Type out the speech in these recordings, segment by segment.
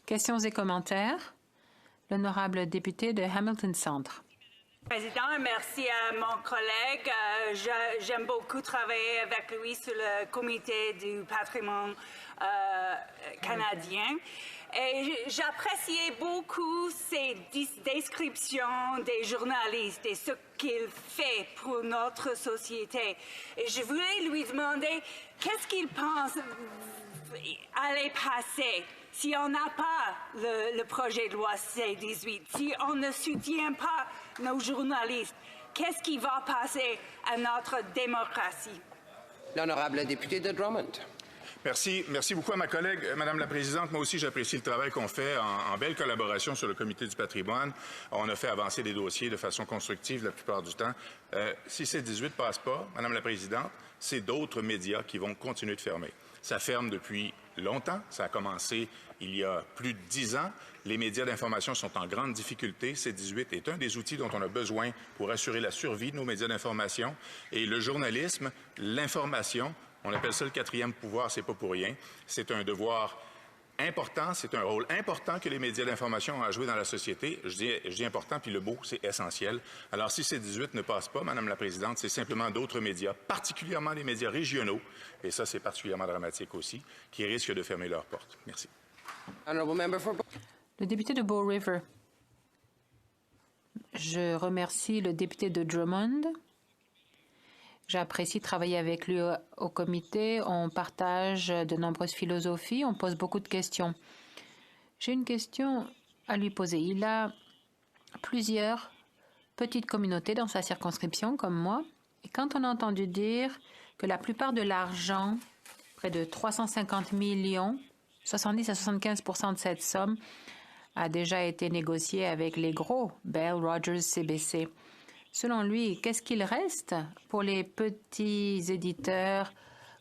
Questions et commentaires. L'honorable député de Hamilton Centre. Président, merci à mon collègue. J'aime beaucoup travailler avec lui sur le comité du patrimoine canadien. Et j'appréciais beaucoup ses descriptions des journalistes et ce qu'il fait pour notre société. Et je voulais lui demander qu'est-ce qu'il pense aller passer si on n'a pas le projet de loi C-18, si on ne soutient pas nos journalistes. Qu'est-ce qui va passer à notre démocratie? L'honorable député de Drummond. Merci. Merci beaucoup à ma collègue, Madame la Présidente. Moi aussi, j'apprécie le travail qu'on fait en belle collaboration sur le Comité du patrimoine. On a fait avancer des dossiers de façon constructive la plupart du temps. Si C-18 ne passe pas, Madame la Présidente, c'est d'autres médias qui vont continuer de fermer. Ça ferme depuis longtemps. Ça a commencé il y a plus de 10 ans. Les médias d'information sont en grande difficulté. C-18 est un des outils dont on a besoin pour assurer la survie de nos médias d'information. Et le journalisme, l'information, on appelle ça le quatrième pouvoir, c'est pas pour rien. C'est un devoir important, c'est un rôle important que les médias d'information ont à jouer dans la société. Je dis important, puis le mot, c'est essentiel. Alors, si C-18 ne passe pas, Madame la Présidente, c'est simplement d'autres médias, particulièrement les médias régionaux, et ça, c'est particulièrement dramatique aussi, qui risquent de fermer leurs portes. Merci. Le député de Bow River. Je remercie le député de Drummond. J'apprécie travailler avec lui au comité. On partage de nombreuses philosophies. On pose beaucoup de questions. J'ai une question à lui poser. Il a plusieurs petites communautés dans sa circonscription, comme moi. Et quand on a entendu dire que la plupart de l'argent, près de 350 millions, 70 à 75 % de cette somme, a déjà été négocié avec les gros, Bell, Rogers, CBC. Selon lui, qu'est-ce qu'il reste pour les petits éditeurs,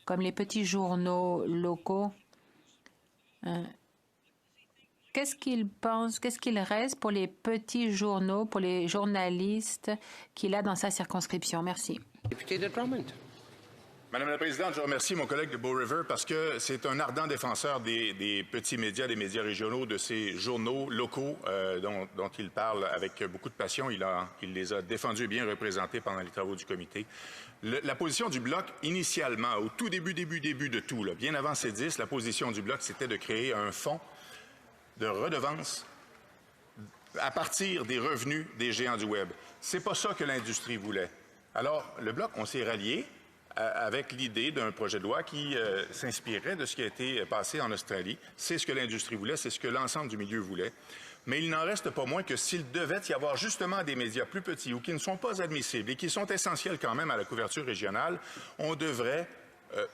comme les petits journaux locaux? Qu'est-ce qu'il pense? Qu'est-ce qu'il reste pour les petits journaux, pour les journalistes qu'il a dans sa circonscription? Merci. Député de Drummond. Madame la Présidente, je remercie mon collègue de Bow River parce que c'est un ardent défenseur des petits médias, des médias régionaux, de ces journaux locaux dont il parle avec beaucoup de passion. Il les a défendus et bien représentés pendant les travaux du comité. La position du Bloc, initialement, au tout début de tout, là, bien avant C-10, la position du Bloc, c'était de créer un fonds de redevance à partir des revenus des géants du Web. C'est pas ça que l'industrie voulait. Alors, le Bloc, on s'est rallié avec l'idée d'un projet de loi qui s'inspirait de ce qui a été passé en Australie. C'est ce que l'industrie voulait, c'est ce que l'ensemble du milieu voulait. Mais il n'en reste pas moins que s'il devait y avoir justement des médias plus petits ou qui ne sont pas admissibles et qui sont essentiels quand même à la couverture régionale, on devrait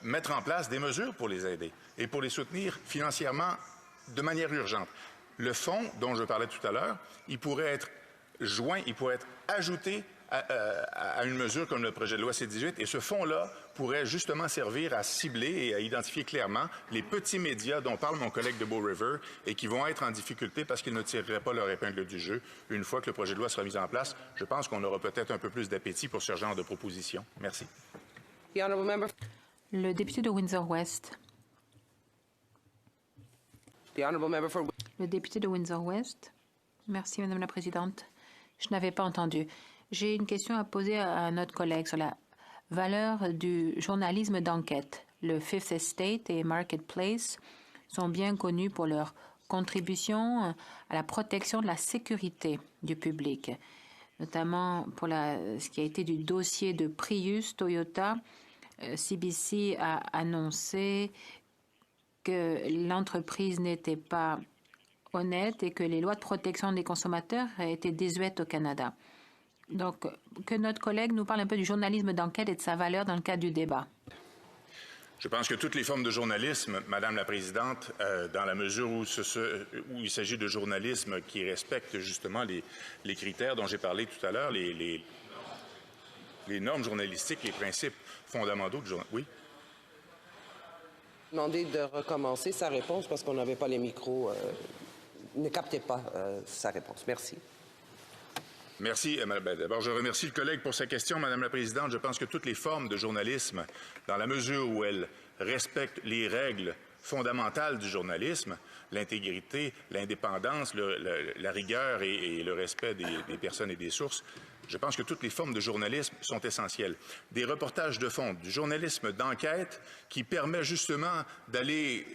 mettre en place des mesures pour les aider et pour les soutenir financièrement de manière urgente. Le fonds dont je parlais tout à l'heure, il pourrait être joint, il pourrait être ajouté à une mesure comme le projet de loi C-18, et ce fonds-là pourrait justement servir à cibler et à identifier clairement les petits médias dont parle mon collègue de Bow River et qui vont être en difficulté parce qu'ils ne tireraient pas leur épingle du jeu. Une fois que le projet de loi sera mis en place, je pense qu'on aura peut-être un peu plus d'appétit pour ce genre de propositions. Merci. Le député de Windsor-West. Le député de Windsor-West. Merci, Madame la Présidente. Je n'avais pas entendu. J'ai une question à poser à notre collègue sur la valeur du journalisme d'enquête. Le Fifth Estate et Marketplace sont bien connus pour leur contribution à la protection de la sécurité du public, notamment pour ce qui a été du dossier de Prius Toyota. CBC a annoncé que l'entreprise n'était pas honnête et que les lois de protection des consommateurs étaient désuètes au Canada. Donc, que notre collègue nous parle un peu du journalisme d'enquête et de sa valeur dans le cadre du débat. Je pense que toutes les formes de journalisme, Madame la Présidente, dans la mesure où il s'agit de journalisme qui respecte justement les critères dont j'ai parlé tout à l'heure, les normes journalistiques, les principes fondamentaux du journalisme. Oui? Demander de recommencer sa réponse parce qu'on n'avait pas les micros. Ne captez pas sa réponse. Merci. Merci. D'abord, je remercie le collègue pour sa question, Madame la Présidente. Je pense que toutes les formes de journalisme, dans la mesure où elles respectent les règles fondamentales du journalisme, l'intégrité, l'indépendance, la rigueur et le respect des personnes et des sources. Je pense que toutes les formes de journalisme sont essentielles. Des reportages de fond, du journalisme d'enquête qui permet justement d'aller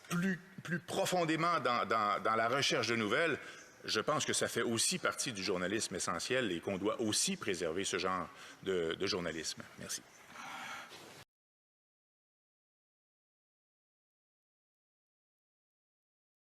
plus profondément dans la recherche de nouvelles, je pense que ça fait aussi partie du journalisme essentiel et qu'on doit aussi préserver ce genre de journalisme. Merci.